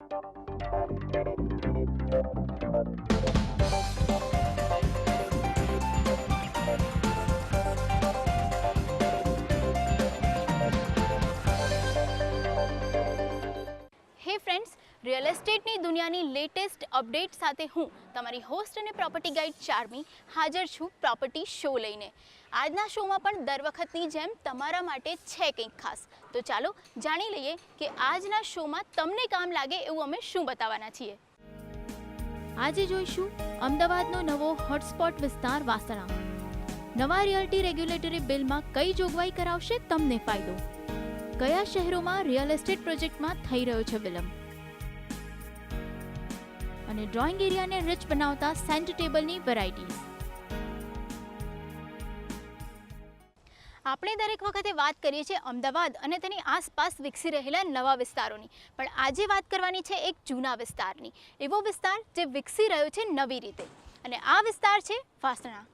હે friends, real એસ્ટેટની દુનિયાની latest update સાથે હું તમારી હોસ્ટ અને પ્રોપર્ટી ગાઈડ ચાર્મી હાજર છું પ્રોપર્ટી શો લઈને. આજના શોમાં પણ દર વખતની જેમ તમારા માટે છે કંઈક ખાસ. તો ચાલો જાણી લઈએ કે આજના શોમાં તમને કામ લાગે એવું અમે શું બતાવવાના છીએ. આજે જોઈશું અમદાવાદનો નવો હોટસ્પોટ વિસ્તાર વાસણા. નવા રિયલ્ટી રેગ્યુલેટરી બિલમાં કઈ જોગવાઈ કરાવશે તમને ફાયદો? કયા શહેરોમાં રિયલ એસ્ટેટ પ્રોજેક્ટમાં થઈ રહ્યો છે વિલંબ? અને ડ્રોઈંગ એરિયાને રિચ બનાવતા સેન્ટર ટેબલની વેરાયટીઝ. આપણે દરેક વખતે વાત કરીએ છીએ અમદાવાદ અને તેની આસપાસ વિકસી રહેલા નવા વિસ્તારોની, પણ આજે વાત કરવાની છે એક જૂના વિસ્તારની. એવો વિસ્તાર જે વિકસી રહ્યો છે નવી રીતે, અને આ વિસ્તાર છે વાસણા.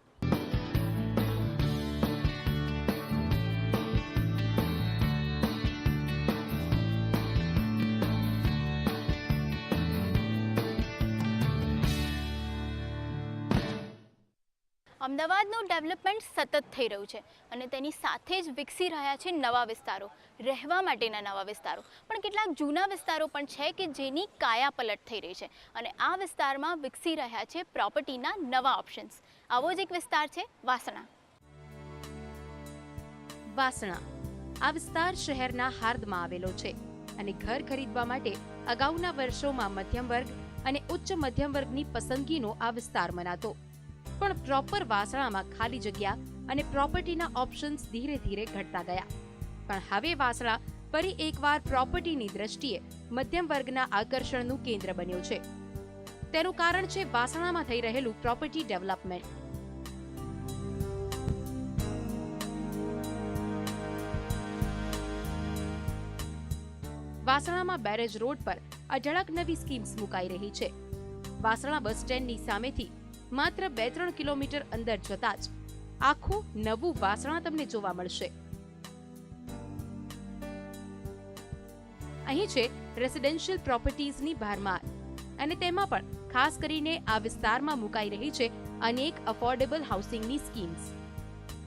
અમદાવાદનું ડેવલપમેન્ટ સતત થઈ રહ્યું છે અને તેની સાથે જ વિકસી રહ્યા છે નવા વિસ્તારો, રહેવા માટેના નવા વિસ્તારો. પણ કેટલાક જૂના વિસ્તારો પણ છે કે જેની કાયાપલટ થઈ રહી છે, અને આ વિસ્તારમાં વિકસી રહ્યા છે પ્રોપર્ટીના નવા ઓપ્શન્સ. આવો જ એક વિસ્તાર છે વાસણા. વાસણા આ વિસ્તાર શહેરના હાર્દમાં આવેલો છે અને ઘર ખરીદવા માટે અગાઉના વર્ષોમાં મધ્યમ વર્ગ અને ઉચ્ચ મધ્યમ વર્ગની પસંદગીનો આ વિસ્તાર મનાતો. પણ પ્રોપર વાસણામાં ખાલી જગ્યા અને પ્રોપર્ટીના ઓપ્શન્સ ધીરે ધીરે ઘટતા ગયા. પણ હવે વાસણા ફરી એકવાર પ્રોપર્ટીની દ્રષ્ટિએ મધ્યમ વર્ગના આકર્ષણનું કેન્દ્ર બન્યું છે. તેનું કારણ છે વાસણામાં થઈ રહેલું પ્રોપર્ટી ડેવલપમેન્ટ. વાસણામાં બેરેજ રોડ પર અઢળક નવી સ્કીમ્સ મુકાઈ રહી છે. વાસણા બસ સ્ટેન્ડની સામેથી માત્ર 2-3 કિલોમીટર અંદર જતા જ આખું નવું વાસણા તમને જોવા મળશે. અહીં છે રેસિડેન્શિયલ પ્રોપર્ટીઝની ભરમાર, અને તેમાં પણ ખાસ કરીને આ વિસ્તારમાં મુકાઈ રહી છે અનેક અફોર્ડેબલ હાઉસિંગની સ્કીમ્સ.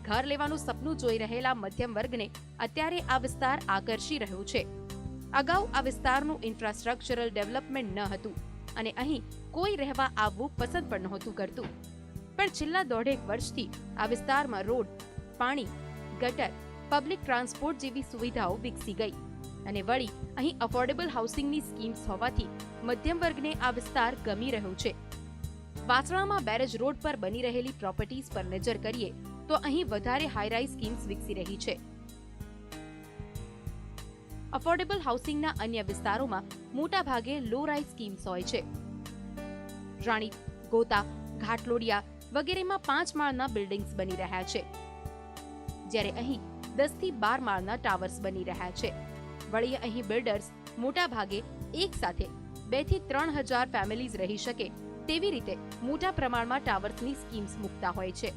ઘર લેવાનું સપનું જોઈ રહેલા મધ્યમ વર્ગને અત્યારે આ વિસ્તાર આકર્ષી રહ્યો છે. અગાઉ આ વિસ્તારનું ઇન્ફ્રાસ્ટ્રક્ચરલ ડેવલપમેન્ટ ન હતું અને અહીં કોઈ રહેવા આવવું પસંદ પણ નહોતું કરતું. પણ છેલ્લા 1.5 વર્ષથી આ વિસ્તારમાં રોડ, પાણી, ગટર, પબ્લિક ટ્રાન્સપોર્ટ જેવી સુવિધાઓ વિકસી ગઈ, અને વળી અહીં અફોર્ડેબલ હાઉસિંગની સ્કીમ્સ હોવાથી મધ્યમ વર્ગને આ વિસ્તાર ગમી રહ્યો છે. વાસણામાં બેરેજ રોડ પર બની રહેલી પ્રોપર્ટીઝ પર નજર કરીએ તો અહીં વધારે હાઈરાઇઝ સ્કીમ્સ વિકસી રહી છે. અફોર્ડેબલ હાઉસિંગના અન્ય વિસ્તારોમાં મોટા ભાગે લો રાઇઝ સ્કીમ્સ હોય છે. રાણી, ગોતા, ઘાટલોડિયા વગેરેમાં 5 માળના બિલ્ડિંગ્સ બની રહ્યા છે, જ્યારે અહીં 10 થી 12 માળના ટાવર્સ બની રહ્યા છે. વળી અહીં બિલ્ડર્સ મોટા ભાગે એક સાથે 2 થી 3 હજાર ફેમિલીઝ રહી શકે તેવી રીતે મોટા પ્રમાણમાં ટાવર્સની સ્કીમ્સ મૂકતા હોય છે.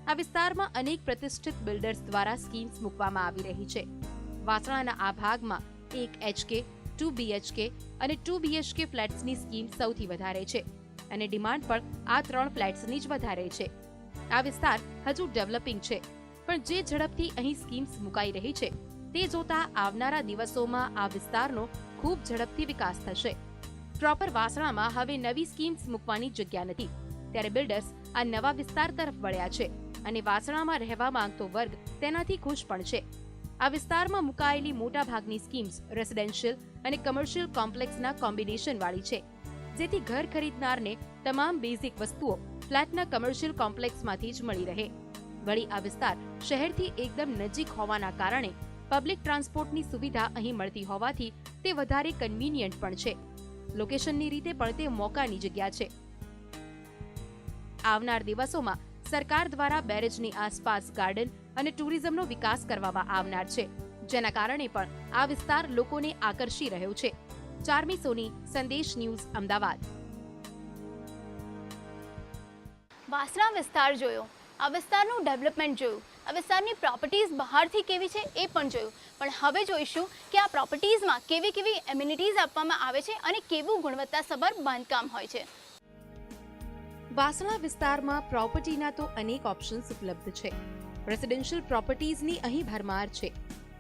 આ વિસ્તારમાં અનેક પ્રતિષ્ઠિત બિલ્ડર્સ દ્વારા સ્કીમ્સ મૂકવામાં આવી રહી છે. વાસણાના આ ભાગમાં 1 HK, 2 BHK અને 2 BHK ફ્લેટ્સની સ્કીમ સૌથી વધારે છે, અને ડિમાન્ડ પણ આ 3 ફ્લેટ્સની જ વધારે છે. આ વિસ્તાર હજુ ડેવલપિંગ છે, પણ જે ઝડપથી અહીં સ્કીમ્સ મુકાઈ રહી છે તે જોતા આવનારા દિવસોમાં આ વિસ્તારનો ખૂબ ઝડપથી વિકાસ થશે. પ્રોપર વાસણામાં હવે નવી સ્કીમ્સ મૂકવાની જગ્યા નથી, ત્યારે બિલ્ડર્સ આ નવા વિસ્તાર તરફ વળ્યા છે, અને વાસણામાં રહેવા માંગતો વર્ગ તેનાથી ખુશ પણ છે. આ વિસ્તારમાં મુકાયેલી મોટા ભાગની સ્કીમ્સ રેસિડેન્શિયલ અને કમર્શિયલ કોમ્પ્લેક્સના કોમ્બિનેશન વાળી છે, જેથી ઘર ખરીદનારને તમામ બેઝિક વસ્તુઓ ફ્લેટના કમર્શિયલ કોમ્પ્લેક્સમાંથી જ મળી રહે. વળી આ વિસ્તાર શહેરથી એકદમ નજીક હોવાના કારણે પબ્લિક ટ્રાન્સપોર્ટની સુવિધા અહીં મળતી હોવાથી તે વધારે કન્વીનિયન્ટ પણ છે. લોકેશનની રીતે પણ તે મોકાની જગ્યા છે. આવનાર દિવસોમાં સરકાર દ્વારા બેરેજની આસપાસ ગાર્ડન અને ટુરિઝમનો વિકાસ કરવામાં આવનાર છે, જેના કારણે પણ આ વિસ્તાર લોકોને આકર્ષી રહ્યો છે. ચાર્મી સોની, સંદેશ ન્યૂઝ, અમદાવાદ. વાસણા વિસ્તાર જોયો, આ વિસ્તારનું ડેવલપમેન્ટ જોયું, આ વિસ્તારની પ્રોપર્ટીઝ બહારથી કેવી છે એ પણ જોયું, પણ હવે જોઈશું કે આ પ્રોપર્ટીઝમાં કેવી કેવી એમ્યુનિટીઝ આપવામાં આવે છે અને કેવું ગુણવત્તાસભર બાંધકામ હોય છે. વાસણા વિસ્તારમાં પ્રોપર્ટીના તો અનેક ઓપ્શન્સ ઉપલબ્ધ છે. રેસિડેન્શિયલ પ્રોપર્ટીઝની અહીં ભરમાર છે.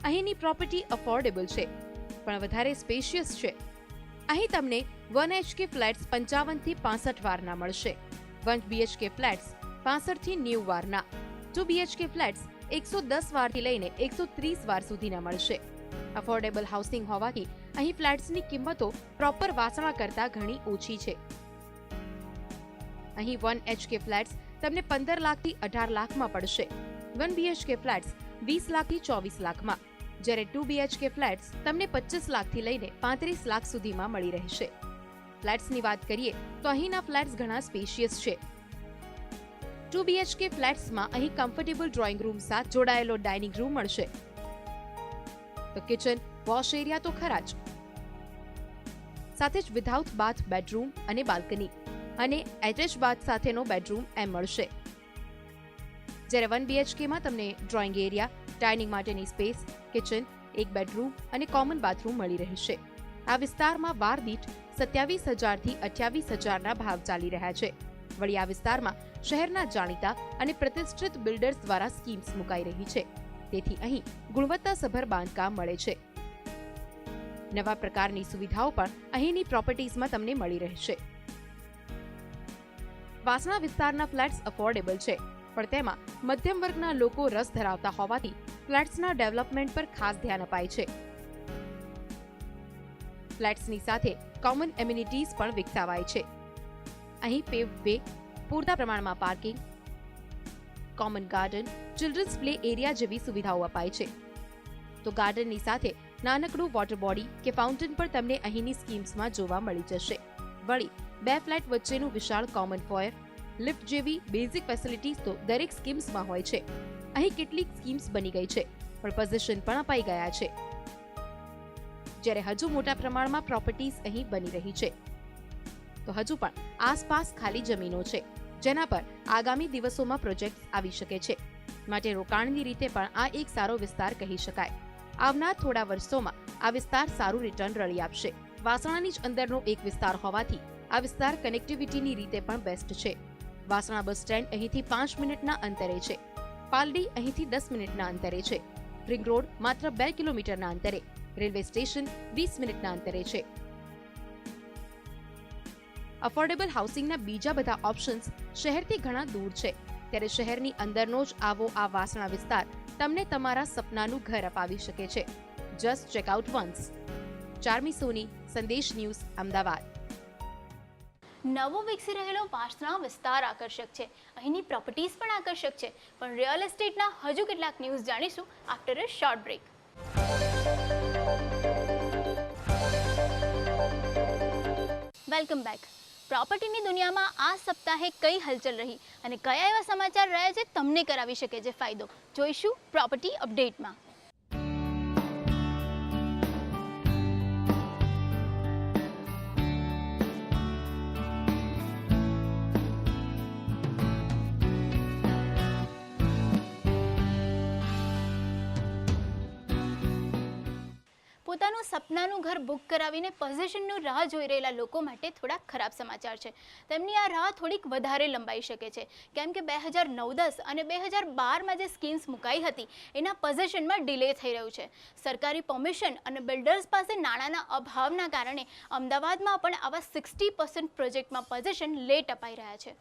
અહીંની પ્રોપર્ટી અફોર્ડેબલ છે પણ વધારે સ્પેશિયસ છે. અહીં તમને 1 HK ફ્લેટ્સ 55 થી 65 વારના મળશે. 1 BHK ફ્લેટ્સ 65 થી 90 વારના. 2 BHK ફ્લેટ્સ 110 વારથી લઈને 130 વાર સુધીના મળશે. અફોર્ડેબલ હાઉસિંગ હોવાથી અહીં ફ્લેટ્સની કિંમતો પ્રોપર વાસણા કરતાં ઘણી ઓછી છે. અહીં 1 HK ફ્લેટ્સ તમને 15 લાખથી 18 લાખમાં પડશે. 1 BHK ફ્લેટ્સ 20 લાખથી 24 લાખમાં, જ્યારે 2 BHK ફ્લેટ્સ તમને 25 લાખથી લઈને 35 લાખ સુધીમાં મળી રહેશે. ફ્લેટ્સની વાત કરીએ તો અહીંના ફ્લેટ્સ ઘણા સ્પેશિયસ છે. 2 BHK ફ્લેટ્સમાં અહીં કમ્ફર્ટેબલ ડ્રોઈંગ રૂમ સાથે જોડાયેલો ડાઇનિંગ રૂમ મળશે. તો કિચન, વોશ એરિયા તો ખરા જ, સાથે જ વિધાઉટ બાથ બેડરૂમ અને બાલ્કની અને એટેચ બાથ સાથેનો બેડરૂમ એમ મળશે. જ્યારે 1 BHKમાં તમને ડ્રોઈંગ એરિયા, ડાઇનિંગ માટેની સ્પેસ, કિચન, એક બેડરૂમ અને કોમન બાથરૂમ મળી રહેશે. આ વિસ્તારમાં વાર દીઠ 27,000 થી 28,000ના ભાવ ચાલી રહ્યા છે. વળી આ વિસ્તારમાં શહેરના જાણીતા અને પ્રતિષ્ઠિત બિલ્ડર્સ દ્વારા સ્કીમ્સ મુકાઈ રહી છે, તેથી અહીં ગુણવત્તાસભર બાંધકામ મળે છે. નવા પ્રકારની સુવિધાઓ પણ અહીંની પ્રોપર્ટીઝમાં તમને મળી રહેશે. વાસણા વિસ્તારના ફ્લેટ્સ અફોર્ડેબલ છે, પણ તેમાં મધ્યમ વર્ગના લોકો રસ ધરાવતા હોવાથી ફ્લેટ્સના ડેવલપમેન્ટ પર ખાસ ધ્યાન અપાય છે. ફ્લેટ્સની સાથે કોમન એમ્યુનિટીઝ પણ વિકસાવાય છે. અહીં પેવ્ડ વે, પૂરતા પ્રમાણમાં parking, common garden, children's play area જેવી સુવિધાઓ અપાય છે. તો ગાર્ડનની સાથે નાનકડું વોટર બોડી કે ફાઉન્ટેન પણ તમને અહીંની સ્કીમ્સમાં જોવા મળી જશે. વળી 2 ફ્લેટ વચ્ચેનું વિશાળ કોમન ફોયર, લિફ્ટ જેવી બેઝિક ફેસિલિટીઝ તો દરેક સ્કીમ્સમાં હોય છે. અહીં કેટલીક સ્કીમ્સ બની ગઈ છે, પણ પોઝિશન પણ અપાઈ ગયા છે. જ્યારે હજુ મોટા પ્રમાણમાં પ્રોપર્ટીઝ અહીં બની રહી છે, તો હજુ પણ આસપાસ ખાલી જમીનો છે, જેના પર આગામી દિવસોમાં પ્રોજેક્ટ્સ આવી શકે છે. માટે રોકાણની રીતે પણ આ એક સારો વિસ્તાર કહી શકાય. આવનાર થોડા વર્ષોમાં આ વિસ્તાર સારું રિટર્ન રળી આપશે. વાસણાની જ અંદરનો એક વિસ્તાર હોવાથી આ વિસ્તાર કનેક્ટિવિટીની રીતે પણ બેસ્ટ છે. વાસણા બસ સ્ટેન્ડ અહીંથી 5 મિનિટના અંતરે છે. પાલડી અહીંથી 10 મિનિટના અંતરે છે. રિંગ રોડ માત્ર 2 કિલોમીટરના અંતરે. રેલવે સ્ટેશન 20 મિનિટના અંતરે છે. અફોર્ડેબલ હાઉસિંગના બીજા બધા ઓપ્શન્સ શહેરથી ઘણા દૂર છે, ત્યારે શહેરની અંદરનો જ આવો આ વાસણા વિસ્તાર તમને તમારા સપનાનું ઘર અપાવી શકે છે. Just check out once. Charmi Soni, Sandesh news, Ahmedabad. નવો વિકસી રહેલો વાસણા વિસ્તાર આકર્ષક છે, અહીંની પ્રોપર્ટીઝ પણ આકર્ષક છે, પણ રિયલ એસ્ટેટના હજુ કેટલાક ન્યૂઝ જાણીશું after a short break. Welcome back. પ્રોપર્ટીની દુનિયામાં આ સપ્તાહે કઈ હલચલ રહી અને કયા એવા સમાચાર રહ્યા છે તમને કરાવી શકે છે ફાયદો, જોઈશું પ્રોપર્ટી અપડેટમાં. પોતાનું સપનાનું ઘર બુક કરાવીને પોઝિશનનું રાહ જોઈ રહેલા લોકો માટે થોડા ખરાબ સમાચાર છે. તેમની આ રાહ થોડીક વધારે લંબાઈ શકે છે, કેમ કે 2009-10 અને 2012માં જે સ્કીમ્સ મુકાઈ હતી એના પોઝિશનમાં ડિલે થઈ રહ્યું છે. સરકારી પરમિશન અને બિલ્ડર્સ પાસે નાણાંના અભાવના કારણે અમદાવાદમાં પણ આવા 60% પ્રોજેક્ટમાં પોઝિશન લેટ અપાઈ રહ્યા છે.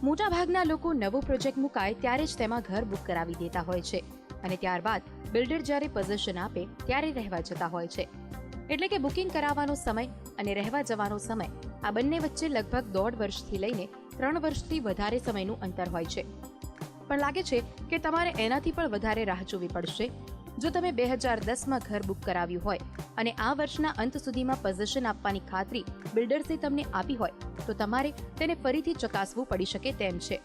મોટાભાગના લોકો નવો પ્રોજેક્ટ મુકાય ત્યારે જ તેમાં ઘર બુક કરાવી દેતા હોય છે અને ત્યારબાદ બિલ્ડર જ્યારે પોઝિશન આપે ત્યારે રહેવા જતા હોય છે. એટલે કે બુકિંગ કરાવવાનો સમય અને રહેવા જવાનો સમય આ બંને વચ્ચે લગભગ 1.5 વર્ષથી લઈને 3 વર્ષથી વધારે સમયનું અંતર હોય છે. પણ લાગે છે કે તમારે એનાથી પણ વધારે રાહ જોવી પડશે. જો તમે 2010માં ઘર બુક કરાવ્યું હોય અને આ વર્ષના અંત સુધીમાં પોઝિશન આપવાની ખાતરી બિલ્ડર્સે તમને આપી હોય તો તમારે તેને ફરીથી ચકાસવું પડી શકે તેમ છે.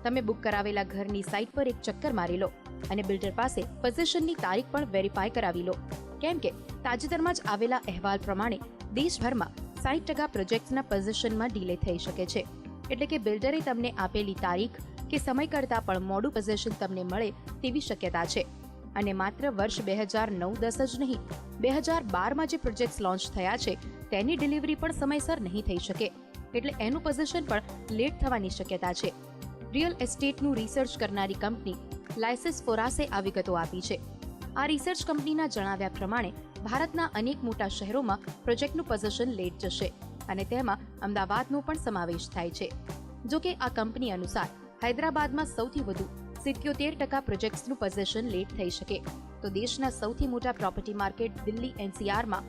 તમે બુક કરાવેલા ઘરની સાઇટ પર એક ચક્કર મારી લો અને બિલ્ડર પાસે પોઝિશનની તારીખ પણ વેરીફાઈ કરાવી લો, કેમ કે તાજેતરમાં જ આવેલા અહેવાલ પ્રમાણે દેશભરમાં 60% પ્રોજેક્ટ્સના પોઝિશનમાં ડીલે થઈ શકે છે. એટલે કે બિલ્ડરે તમને આપેલી તારીખ કે સમય કરતાં પણ મોડું પોઝિશન તમને મળે તેવી શક્યતા છે. અને માત્ર વર્ષ 2009-10 જ નહીં, 2012માં જે પ્રોજેક્ટ્સ લોન્ચ થયા છે તેની ડિલિવરી પણ સમયસર નહીં થઈ શકે, એટલે એનું પોઝિશન પણ લેટ થવાની શક્યતા છે. રિયલ એસ્ટેટનું રિસર્ચ કરનારી કંપની લાયસિસ ફોરાસે આ વિગતો આપી છે. આ રિસર્ચ કંપનીના જણાવ્યા પ્રમાણે ભારતના અનેક મોટા શહેરોમાં પ્રોજેક્ટનું પોઝિશન લેટ જશે અને તેમાં અમદાવાદનો પણ સમાવેશ થાય છે. જો કે આ કંપની અનુસાર હૈદરાબાદમાં સૌથી વધુ 77% પ્રોજેક્ટ્સનું પોઝિશન લેટ થઈ શકે, તો દેશના સૌથી મોટા પ્રોપર્ટી માર્કેટ દિલ્હી NCRમાં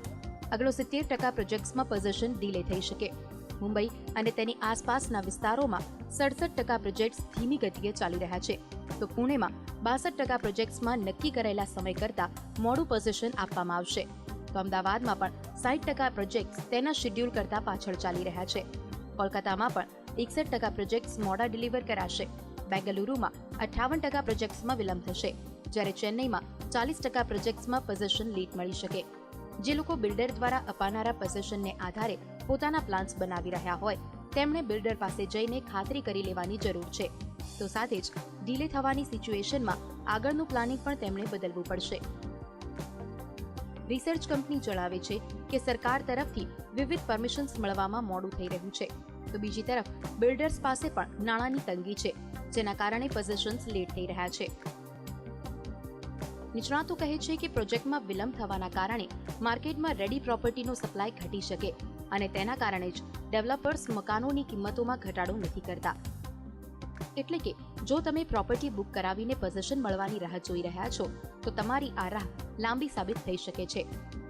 આગળ 70% પ્રોજેક્ટ્સમાં પોઝિશન ડીલે થઈ શકે. મુંબઈ અને તેની આસપાસના વિસ્તારોમાં 67% પ્રોજેક્ટ્સ ધીમી ગતિએ ચાલી રહ્યા છે, તો પુણેમાં 62% પ્રોજેક્ટ્સમાં નક્કી કરેલા સમય કરતાં મોડું પોઝિશન આપવામાં આવશે, તો અમદાવાદમાં પણ 60% પ્રોજેક્ટ્સ તેના શેડ્યુલ કરતાં પાછળ ચાલી રહ્યા છે. કોલકાતામાં પણ 61% પ્રોજેક્ટ્સ મોડા ડિલિવર કરાશે. બેંગલુરુમાં 58% પ્રોજેક્ટ્સમાં વિલંબ થશે, જ્યારે ચેન્નઈમાં 40% પ્રોજેક્ટ્સમાં પોઝિશન લેટ મળી શકે. જે લોકો બિલ્ડર દ્વારા અપાનારા પોઝિશનને આધારે પોતાના પ્લાન્સ બનાવી રહ્યા હોય તેમણે બિલ્ડર પાસે જઈને ખાતરી કરી લેવાની જરૂર છે, તો સાથે જ ડીલે થવાની સિચ્યુએશનમાં આગળનું પ્લાનિંગ પણ તેમણે બદલવું પડશે. રિસર્ચ કંપની જણાવે છે કે સરકાર તરફથી વિવિધ પરમિશન્સ મળવામાં મોડું થઈ રહ્યું છે, તો બીજી તરફ બિલ્ડર્સ પાસે પણ નાણાંની તંગી છે, જેના કારણે પોઝિશન્સ લેટ થઈ રહ્યા છે. નિષ્ણાતો કહે છે કે પ્રોજેક્ટમાં વિલંબ થવાના કારણે માર્કેટમાં રેડી પ્રોપર્ટીનો સપ્લાય ઘટી શકે અને તેના કારણે જ ડેવલપર્સ મકાનોની કિંમતોમાં ઘટાડો નથી કરતા. એટલે કે જો તમે પ્રોપર્ટી બુક કરાવીને પોઝિશન મળવાની રાહ જોઈ રહ્યા છો તો તમારી આ રાહ લાંબી સાબિત થઈ શકે છે,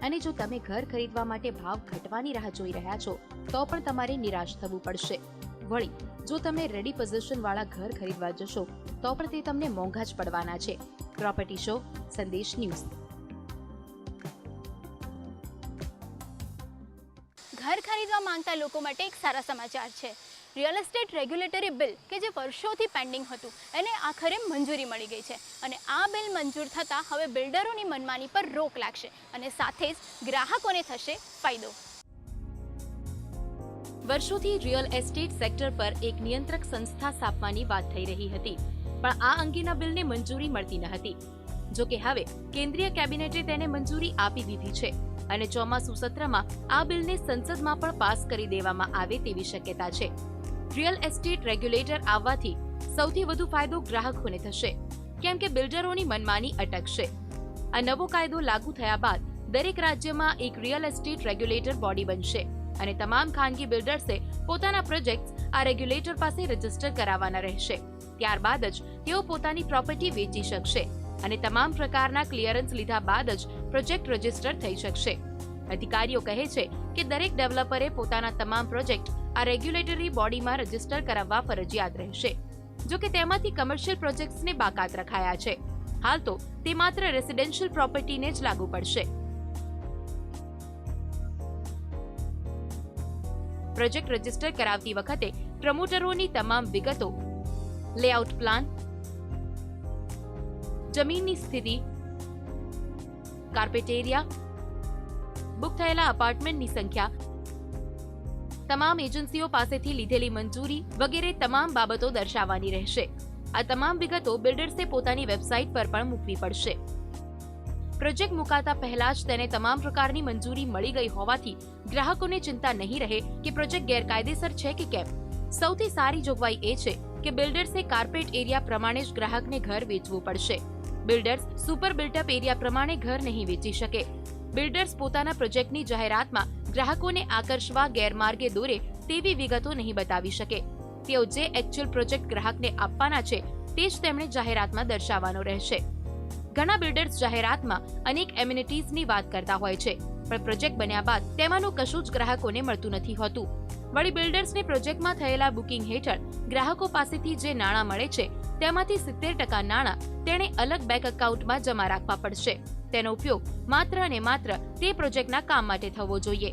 અને જો તમે ઘર ખરીદવા માટે ભાવ ઘટવાની રાહ જોઈ રહ્યા છો તો પણ તમારે નિરાશ થવું પડશે. વળી જો તમે રેડી પોઝિશનવાળા ઘર ખરીદવા જશો તો પણ તે તમને મોંઘા જ પડવાના છે. પ્રોપર્ટી શો, સંદેશ ન્યૂઝ. ઘર ખરીદવા માંગતા લોકો માટે એક સારા સમાચાર છે. રિયલ એસ્ટેટ રેગ્યુલેટરી બિલ કે જે વર્ષોથી પેન્ડિંગ હતું એને આખરે મંજૂરી મળી ગઈ છે, અને આ બિલ મંજૂર થતાં હવે બિલ્ડરોની મનમાની પર રોક લાગશે અને સાથે જ ગ્રાહકોને થશે ફાયદો. વર્ષોથી રિયલ એસ્ટેટ સેક્ટર પર એક નિયંત્રક સંસ્થા સ્થાપવાની વાત થઈ રહી હતી, પણ આ અંગેના બિલને મંજૂરી મળતી ન હતી. જો કે હવે કેન્દ્રીય કેબિનેટે તેને મંજૂરી આપી દીધી છે અને ચોમાસુ સત્રમાં આ બિલને સંસદમાં પણ પાસ કરી દેવામાં આવે તેવી શક્યતા છે. રિયલ એસ્ટેટ રેગ્યુલેટર આવવાથી સૌથી વધુ ફાયદો ગ્રાહકોને થશે, કેમ કે બિલ્ડરોની મનમાની અટકશે. આ નવો કાયદો લાગુ થયા બાદ દરેક રાજ્યમાં એક રિયલ એસ્ટેટ રેગ્યુલેટર બોડી બનશે અને તમામ ખાનગી બિલ્ડર્સે પોતાના પ્રોજેક્ટ્સ આ રેગ્યુલેટર પાસે રજીસ્ટર કરાવવાના રહેશે. ત્યારબાદ જ તેઓ પોતાની પ્રોપર્ટી વેચી શકશે અને તમામ પ્રકારના ક્લિયરન્સ લીધા બાદ જ પ્રોજેક્ટ રજીસ્ટર થઈ શકશે. અધિકારીઓ કહે છે કે દરેક ડેવલપરે પોતાના તમામ પ્રોજેક્ટ આ રેગ્યુલેટરી બોડીમાં રજીસ્ટર કરાવવા ફરજિયાત રહેશે. જો કે તેમાંથી કમર્શિયલ પ્રોજેક્ટ્સને બાકાત રખાયા છે. હાલ તો તે માત્ર રેસિડેન્શિયલ પ્રોપર્ટીને જ લાગુ પડશે. પ્રોજેક્ટ રજીસ્ટર કરાવતી વખતે પ્રમોટરોની તમામ વિગતો, લેઆઉટ પ્લાન, જમીનની સ્થિતિ, કાર્પેટ એરિયા, બુક થયેલા અપાર્ટમેન્ટની સંખ્યા, તમામ એજન્સીઓ પાસેથી લીધેલી મંજૂરી વગેરે તમામ બાબતો દર્શાવવાની રહેશે. આ તમામ વિગતો બિલ્ડર્સે પોતાની વેબસાઇટ પર પણ મૂકવી પડશે. પ્રોજેક્ટ મુકાતા પહેલા જ તેને તમામ પ્રકારની મંજૂરી મળી ગઈ હોવાથી ગ્રાહકોને ચિંતા નહીં રહે કે પ્રોજેક્ટ ગેરકાયદેસર છે કે કેમ. સૌથી સારી જોગવાઈ એ છે કે બિલ્ડર્સે કાર્પેટ એરિયા પ્રમાણે જ ગ્રાહકને ઘર વેચવું પડશે. બિલ્ડર્સ સુપર બિલ્ટઅપ એરિયા પ્રમાણે ઘર નહીં વેચી શકે. બિલ્ડર્સ પોતાના પ્રોજેક્ટની જાહેરાતમાં ગ્રાહકોને આકર્ષવા ગેરમાર્ગે દોરે તેવી વિગતો નહીં બતાવી શકે. તેઓ જે એક્ચ્યુઅલ પ્રોજેક્ટ ગ્રાહકને આપવાના છે તે જ તેમણે જાહેરાતમાં દર્શાવવાનો રહેશે. ઘણા બિલ્ડર્સ જાહેરાતમાં અનેક એમિનિટીઝની વાત કરતા હોય છે, પણ પ્રોજેક્ટ બન્યા બાદ તેમાંનું કશું જ ગ્રાહકોને મળતું નથી હોતું. વળી બિલ્ડર્સને પ્રોજેક્ટમાં થયેલા બુકિંગ હેઠળ ગ્રાહકો પાસેથી જે નાણાં મળે છે તેમાંથી 70% નાણાં તેણે અલગ બેંક એકાઉન્ટમાં જમા રાખવા પડશે. તેનો ઉપયોગ માત્ર અને માત્ર તે પ્રોજેક્ટના કામ માટે થવો જોઈએ.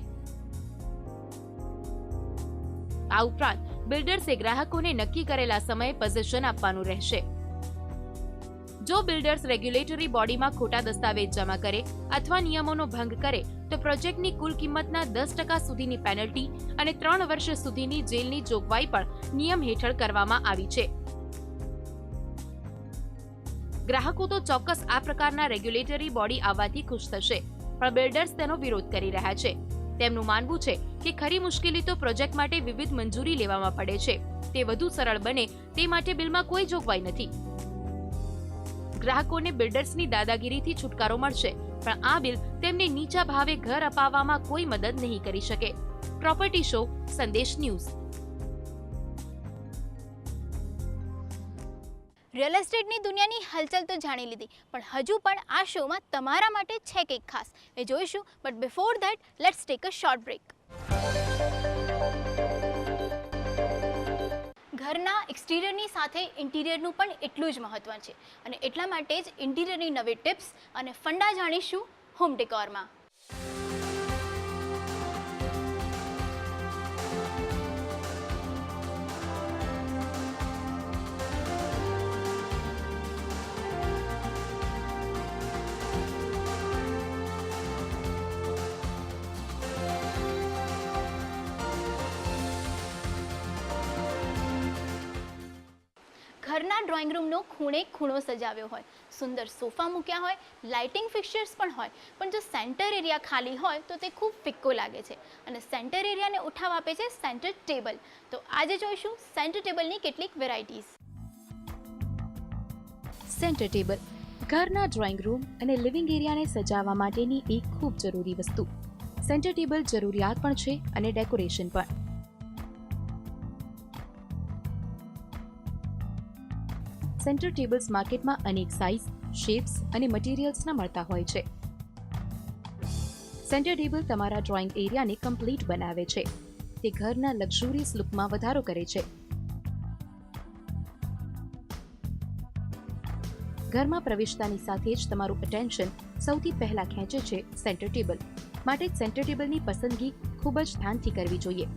આ ઉપરાંત બિલ્ડર્સે ગ્રાહકોને નક્કી કરેલા સમયે પોઝિશન આપવાનું રહેશે. જો બિલ્ડર્સ રેગ્યુલેટરી બોડીમાં ખોટા દસ્તાવેજ જમા કરે અથવા નિયમોનો ભંગ કરે તો પ્રોજેક્ટની કુલ કિંમતના 10% સુધીની પેનલ્ટી અને 3 વર્ષ સુધીની જેલની જોગવાઈ પણ નિયમ હેઠળ કરવામાં આવી છે. ગ્રાહકો તો ચોક્કસ આ પ્રકારના રેગ્યુલેટરી બોડી આવવાથી ખુશ થશે, પણ બિલ્ડર્સ તેનો વિરોધ કરી રહ્યા છે. તેમનું માનવું છે કે ખરી મુશ્કેલી તો પ્રોજેક્ટ માટે વિવિધ મંજૂરી લેવામાં પડે છે. તે વધુ સરળ બને તે માટે બિલમાં કોઈ જોગવાઈ નથી. ગ્રાહકોને બિલ્ડર્સની દાદાગીરીથી છુટકારો મળશે, પણ આ બિલ તેમને નીચા ભાવે ઘર અપાવવામાં કોઈ મદદ નહીં કરી શકે. પ્રોપર્ટી શો, સંદેશ ન્યૂઝ. રિયલ એસ્ટેટની દુનિયાની હલચલ તો જાણી લીધી, પણ હજુ પણ આ શોમાં તમારા માટે છે કંઈક ખાસ, એ જોઈશું. But before that let's take a short break. ઘરના એક્સટિરિયરની સાથે ઇન્ટિરિયરનું પણ એટલું જ મહત્વ છે, અને એટલા માટે જ ઇન્ટિરિયરની નવી ટિપ્સ અને ફંડા જાણીશું હોમ ડેકોરમાં. ઘરના ડ્રોઈંગ રૂમનો ખૂણે ખૂણો સજાવ્યો હોય, સુંદર સોફા મૂક્યા હોય, લાઇટિંગ ફિક્સચર્સ પણ હોય, પણ જો સેન્ટર એરિયા ખાલી હોય તો તે ખૂબ ફિક્કો લાગે છે, અને સેન્ટર એરિયાને ઉઠાવ આપે છે સેન્ટર ટેબલ. તો આજે જોઈશું સેન્ટર ટેબલની કેટલીક વેરાયટીઝ. સેન્ટર ટેબલ ઘરના ડ્રોઈંગ રૂમ અને લિવિંગ એરિયાને સજાવવા માટેની એક ખૂબ જરૂરી વસ્તુ. સેન્ટર ટેબલ જરૂરિયાત પણ છે અને ડેકોરેશન પણ. સેન્ટર ટેબલ્સ માર્કેટમાં અનેક સાઇઝ, શેપ્સ અને મટીરિયલ્સના મળતા હોય છે. સેન્ટર ટેબલ તમારા ડ્રોઈંગ એરિયાને કમ્પ્લીટ બનાવે છે. તે ઘરના લક્ઝુરિયસ લુકમાં વધારો કરે છે. ઘરમાં પ્રવેશતાની સાથે જ તમારું અટેન્શન સૌથી પહેલા ખેંચે છે સેન્ટર ટેબલ. માટે જ સેન્ટર ટેબલની પસંદગી ખૂબ જ ધ્યાનથી કરવી જોઈએ.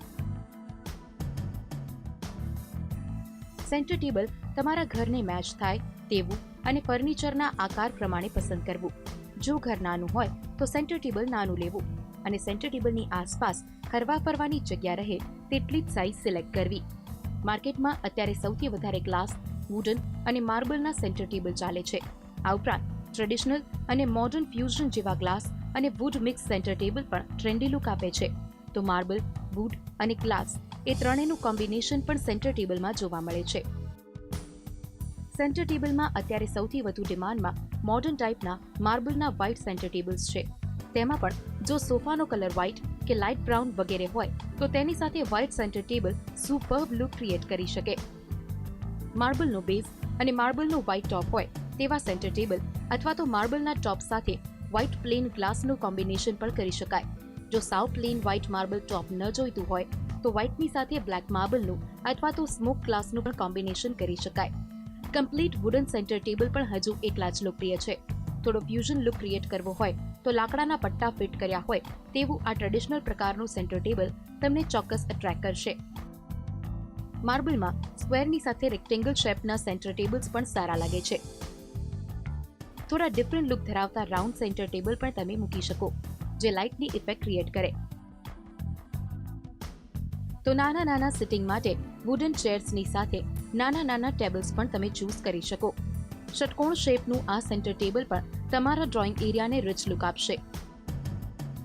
સેન્ટર ટેબલ તમારા ઘરને મેચ થાય તેવું અને ફર્નિચરના આકાર પ્રમાણે પસંદ કરવું. જો ઘર નાનું હોય તો સેન્ટર ટેબલ નાનું લેવું, અને સેન્ટર ટેબલની આસપાસ હરવા ફરવાની જગ્યા રહે તેટલી જ સાઇઝ સિલેક્ટ કરવી. માર્કેટમાં અત્યારે સૌથી વધારે ગ્લાસ, વુડન અને માર્બલના સેન્ટર ટેબલ ચાલે છે. આ ઉપરાંત ટ્રેડિશનલ અને મોડર્ન ફ્યુઝન જેવા ગ્લાસ અને વુડ મિક્સ સેન્ટર ટેબલ પણ ટ્રેન્ડી લુક આપે છે. તો માર્બલ, વુડ અને ગ્લાસ એ ત્રણેયનું કોમ્બિનેશન પણ સેન્ટર ટેબલમાં જોવા મળે છે. સેન્ટર ટેબલમાં અત્યારે સૌથી વધુ ડિમાન્ડમાં મોડર્ન ટાઈપના માર્બલના વ્હાઇટ સેન્ટર ટેબલ્સ છે. તેમાં પણ જો સોફાનો કલર વ્હાઇટ કે લાઇટ બ્રાઉન વગેરે હોય તો તેની સાથે white centre table superb look create કરી શકે. માર્બલનો બેઝ અને માર્બલનો વ્હાઇટ ટોપ હોય તેવા સેન્ટર ટેબલ અથવા તો માર્બલના ટોપ સાથે વ્હાઇટ પ્લેન ગ્લાસનું કોમ્બિનેશન પણ કરી શકાય. જો સાવ પ્લેન વ્હાઇટ માર્બલ ટોપ ન જોઈતું હોય તો વ્હાઇટની સાથે બ્લેક માર્બલનું અથવા તો સ્મોક ગ્લાસનું પણ કોમ્બિનેશન કરી શકાય. કમ્પ્લીટ વુડન સેન્ટર ટેબલ પણ હજુ એકલા જ લોકપ્રિય છે. થોડો ફ્યુઝન લુક ક્રિએટ કરવો હોય તો લાકડાના પટ્ટા ફિટ કર્યા હોય તેવું આ ટ્રેડિશનલ પ્રકારનું સેન્ટર ટેબલ તમને ચોક્કસ એટ્રેક્ટ કરશે. માર્બલમાં સ્ક્વેરની સાથે રેક્ટેંગલ શેપના સેન્ટર ટેબલ્સ પણ સારા લાગે છે. થોડા ડિફરન્ટ લુક ધરાવતા રાઉન્ડ સેન્ટર ટેબલ પણ તમે મૂકી શકો, જે લાઇટની ઇફેક્ટ ક્રિએટ કરે. તો નાના નાના સિટિંગ માટે વુડન ચેર્સની સાથે નાના નાના ટેબલ્સ પણ તમે ચૂઝ કરી શકો. ષટકોણ શેપનું આ સેન્ટર ટેબલ પણ તમારા ડ્રોઈંગ એરિયાને રિચ લુક આપશે.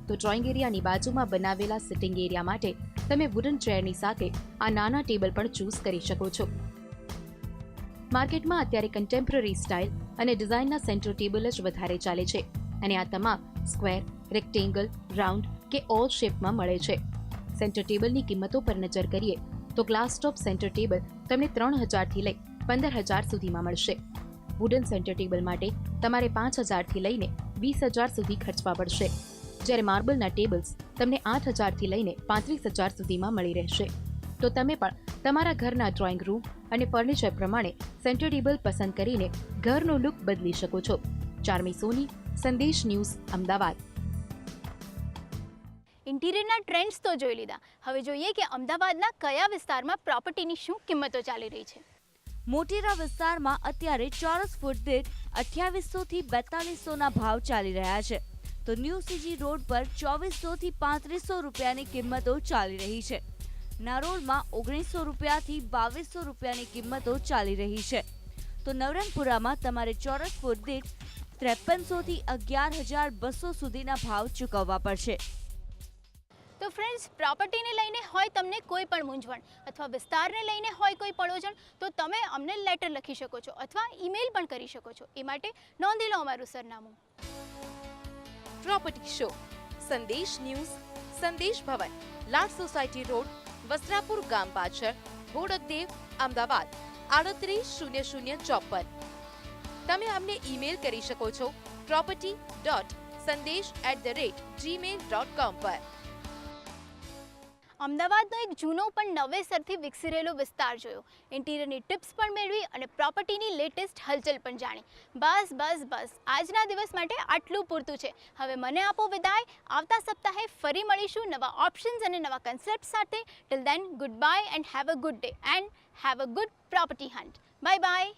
તો ડ્રોઈંગ એરિયાની બાજુમાં બનાવેલા સિટિંગ એરિયા માટે તમે વુડન ચેરની સાથે આ નાના ટેબલ પણ ચૂઝ કરી શકો છો. માર્કેટમાં અત્યારે કન્ટેમ્પરરી સ્ટાઇલ અને ડિઝાઇનના સેન્ટર ટેબલ જ વધારે ચાલે છે, અને આ તમામ સ્ક્વેર, રેક્ટેંગલ, રાઉન્ડ કે ઓલ શેપમાં મળે છે. સેન્ટર ટેબલની કિંમતો પર નજર કરીએ તો ગ્લાસ ટોપ સેન્ટર ટેબલ તમને 3,000 થી લઈ 15,000 સુધીમાં મળશે. વુડન સેન્ટર ટેબલ માટે તમારે 5,000 થી લઈને 20,000 સુધી ખર્ચવા પડશે, જ્યારે માર્બલના ટેબલ્સ તમને 8,000 થી લઈને 35,000 સુધીમાં મળી રહેશે. તો તમે પણ તમારા ઘરના ડ્રોઈંગ રૂમ અને ફર્નિચર પ્રમાણે સેન્ટર ટેબલ પસંદ કરીને ઘરનો લુક બદલી શકો છો. ચાર્મી સોની, સંદેશ ન્યૂઝ, અમદાવાદ. ઇન્ટિરિયરના ટ્રેન્ડ્સ તો જોઈ લીધા, હવે જોઈએ કે અમદાવાદના કયા વિસ્તારમાં પ્રોપર્ટીની શું કિંમતો ચાલી રહી છે. મોટેરા વિસ્તારમાં અત્યારે ચોરસ ફૂટ દીઠ 2800 થી 4200ના ભાવ ચાલી રહ્યા છે. તો ન્યૂ સીજી રોડ પર 2400 થી 3500 રૂપિયાની કિંમતો ચાલી રહી છે. નારોલમાં 1900 રૂપિયાથી 2200 રૂપિયાની કિંમતો ચાલી રહી છે. તો નવરંગપુરામાં તમારે ચોરસ ફૂટ દીઠ 5300 થી 11,200 સુધીના ભાવ ચૂકવવા પડશે. તો ફ્રેન્ડ્સ, પ્રોપર્ટીને લઈને હોય તમને કોઈ પણ મૂંઝવણ અથવા વિસ્તારને લઈને હોય કોઈ પડોજણ, તો તમે અમને લેટર લખી શકો છો અથવા ઈમેલ પણ કરી શકો છો. એ માટે નોંધી લો અમારું સરનામું. પ્રોપર્ટી શો, સંદેશ ન્યૂઝ, સંદેશ ભવન, લાડ સોસાયટી રોડ, વસ્ત્રાપુર ગામ પાછળ, બોડકદેવ, અમદાવાદ 380054. તમે અમને ઈમેલ કરી શકો છો property.sandesh@gmail.com પર. અમદાવાદનો એક જૂનો પણ નવેસરથી વિકસી રહેલો વિસ્તાર જોયો, ઇન્ટિરિયરની ટિપ્સ પણ મેળવી અને પ્રોપર્ટીની લેટેસ્ટ હલચલ પણ જાણી. બસ આજના દિવસ માટે આટલું પૂરતું છે. હવે મને આપો વિદાય. આવતા સપ્તાહે ફરી મળીશું નવા ઓપ્શન્સ અને નવા કન્સેપ્ટ સાથે. Till then, good bye and have a good day and have a good property hunt. Bye bye.